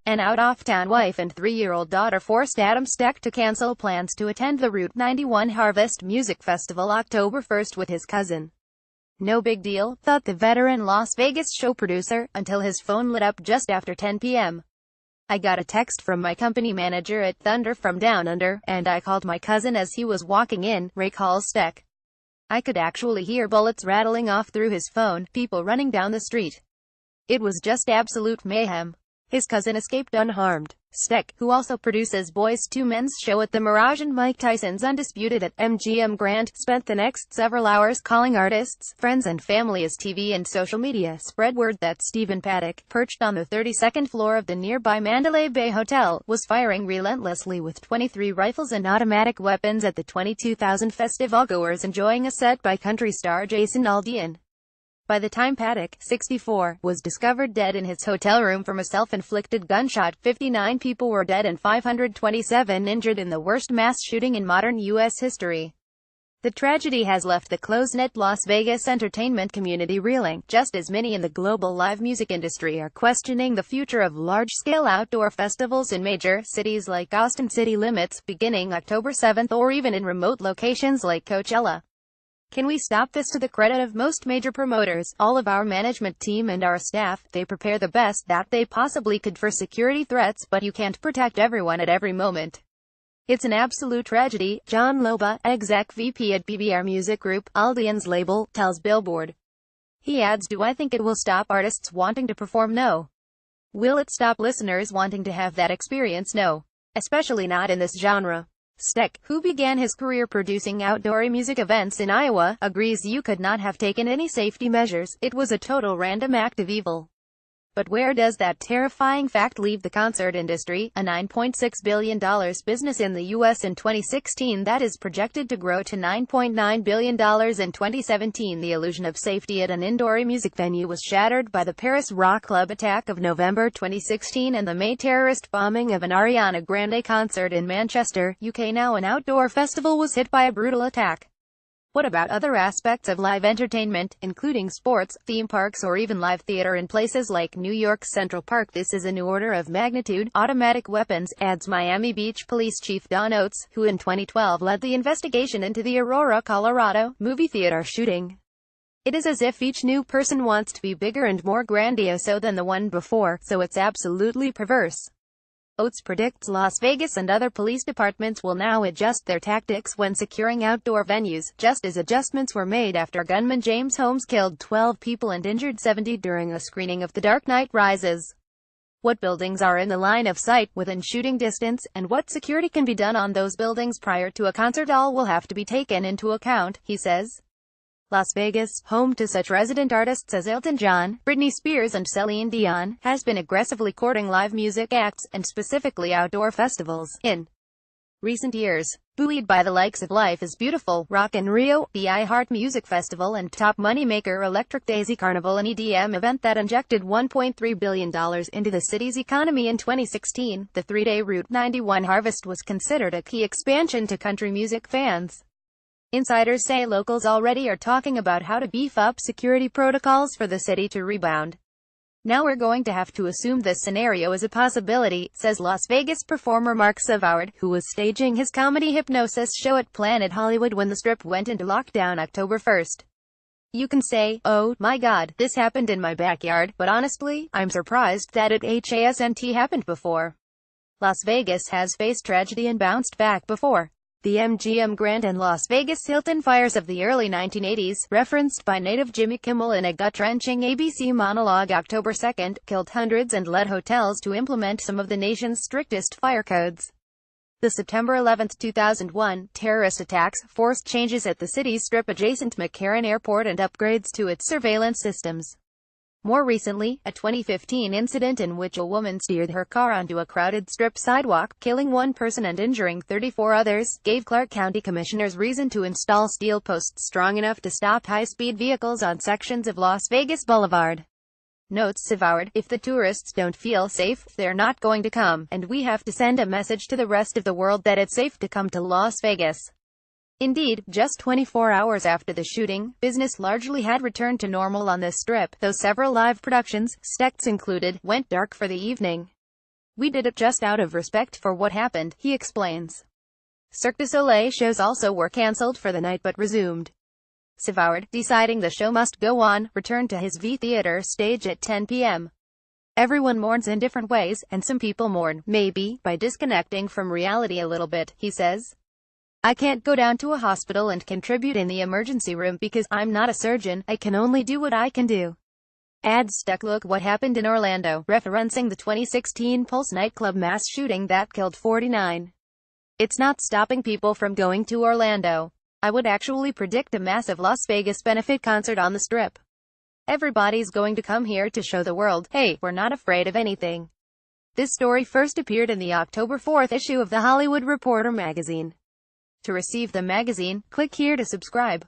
An out-of-town wife and 3-year-old daughter forced Adam Steck to cancel plans to attend the Route 91 Harvest Music Festival October 1st with his cousin. No big deal, thought the veteran Las Vegas show producer, until his phone lit up just after 10 p.m. I got a text from my company manager at Thunder From Dow, and I called my cousin as he was walking in, recalls Steck. I could actually hear bullets rattling off through his phone, people running down the street. It was just absolute mayhem. His cousin escaped unharmed. Steck, who also produces Boys II Men's show at the Mirage and Mike Tyson's Undisputed at MGM Grand, spent the next several hours calling artists, friends and family as TV and social media spread word that Stephen Paddock, perched on the 32nd floor of the nearby Mandalay Bay Hotel, was firing relentlessly with 23 rifles and automatic weapons at the 22,000 festivalgoers enjoying a set by country star Jason Aldean. By the time Paddock, 64, was discovered dead in his hotel room from a self-inflicted gunshot, 59 people were dead and 527 injured in the worst mass shooting in modern U.S. history. The tragedy has left the close-knit Las Vegas entertainment community reeling, just as many in the global live music industry are questioning the future of large-scale outdoor festivals in major cities like Austin city limits, beginning October 7, or even in remote locations like Coachella. Can we stop this? To the credit of most major promoters, all of our management team and our staff, they prepare the best that they possibly could for security threats, but you can't protect everyone at every moment. It's an absolute tragedy, John Loba, exec VP at BBR Music Group, Aldean's label, tells Billboard. He adds, do I think it will stop artists wanting to perform? No. Will it stop listeners wanting to have that experience? No. Especially not in this genre. Steck, who began his career producing outdoor music events in Iowa, agrees you could not have taken any safety measures. It was a total random act of evil. But where does that terrifying fact leave the concert industry, a $9.6 billion business in the U.S. in 2016 that is projected to grow to $9.9 billion in 2017? The illusion of safety at an indoor music venue was shattered by the Paris Rock Club attack of November 2016 and the May terrorist bombing of an Ariana Grande concert in Manchester, UK. Now an outdoor festival was hit by a brutal attack. What about other aspects of live entertainment, including sports, theme parks or even live theater in places like New York's Central Park? This is a new order of magnitude. Automatic weapons, adds Miami Beach Police Chief Don Oates, who in 2012 led the investigation into the Aurora, Colorado, movie theater shooting. It is as if each new person wants to be bigger and more grandiose than the one before, so it's absolutely perverse. Oates predicts Las Vegas and other police departments will now adjust their tactics when securing outdoor venues, just as adjustments were made after gunman James Holmes killed 12 people and injured 70 during a screening of The Dark Knight Rises. What buildings are in the line of sight, within shooting distance, and what security can be done on those buildings prior to a concert all will have to be taken into account, he says. Las Vegas, home to such resident artists as Elton John, Britney Spears and Celine Dion, has been aggressively courting live music acts, and specifically outdoor festivals, in recent years. Buoyed by the likes of Life is Beautiful, Rock in Rio, the iHeart Music Festival and top moneymaker Electric Daisy Carnival, an EDM event that injected $1.3 billion into the city's economy in 2016, the 3-day Route 91 Harvest was considered a key expansion to country music fans. Insiders say locals already are talking about how to beef up security protocols for the city to rebound. Now we're going to have to assume this scenario is a possibility, says Las Vegas performer Mark Savard, who was staging his comedy Hypnosis show at Planet Hollywood when the Strip went into lockdown October 1st. You can say, oh, my God, this happened in my backyard, but honestly, I'm surprised that it hasn't happened before. Las Vegas has faced tragedy and bounced back before. The MGM Grand and Las Vegas Hilton fires of the early 1980s, referenced by native Jimmy Kimmel in a gut-wrenching ABC monologue October 2nd, killed hundreds and led hotels to implement some of the nation's strictest fire codes. The September 11, 2001, terrorist attacks forced changes at the city's Strip-adjacent McCarran Airport and upgrades to its surveillance systems. More recently, a 2015 incident in which a woman steered her car onto a crowded Strip sidewalk, killing one person and injuring 34 others, gave Clark County commissioners reason to install steel posts strong enough to stop high-speed vehicles on sections of Las Vegas Boulevard. Notes Savard, if the tourists don't feel safe, they're not going to come, and we have to send a message to the rest of the world that it's safe to come to Las Vegas. Indeed, just 24 hours after the shooting, business largely had returned to normal on this strip, though several live productions, Steck's included, went dark for the evening. We did it just out of respect for what happened, he explains. Cirque du Soleil shows also were cancelled for the night but resumed. Savard, deciding the show must go on, returned to his V Theatre stage at 10 p.m. Everyone mourns in different ways, and some people mourn, maybe, by disconnecting from reality a little bit, he says. I can't go down to a hospital and contribute in the emergency room because I'm not a surgeon, I can only do what I can do. Adds Steck. Look what happened in Orlando, referencing the 2016 Pulse nightclub mass shooting that killed 49. It's not stopping people from going to Orlando. I would actually predict a massive Las Vegas benefit concert on the Strip. Everybody's going to come here to show the world, hey, we're not afraid of anything. This story first appeared in the October 4th issue of The Hollywood Reporter magazine. To receive the magazine, click here to subscribe.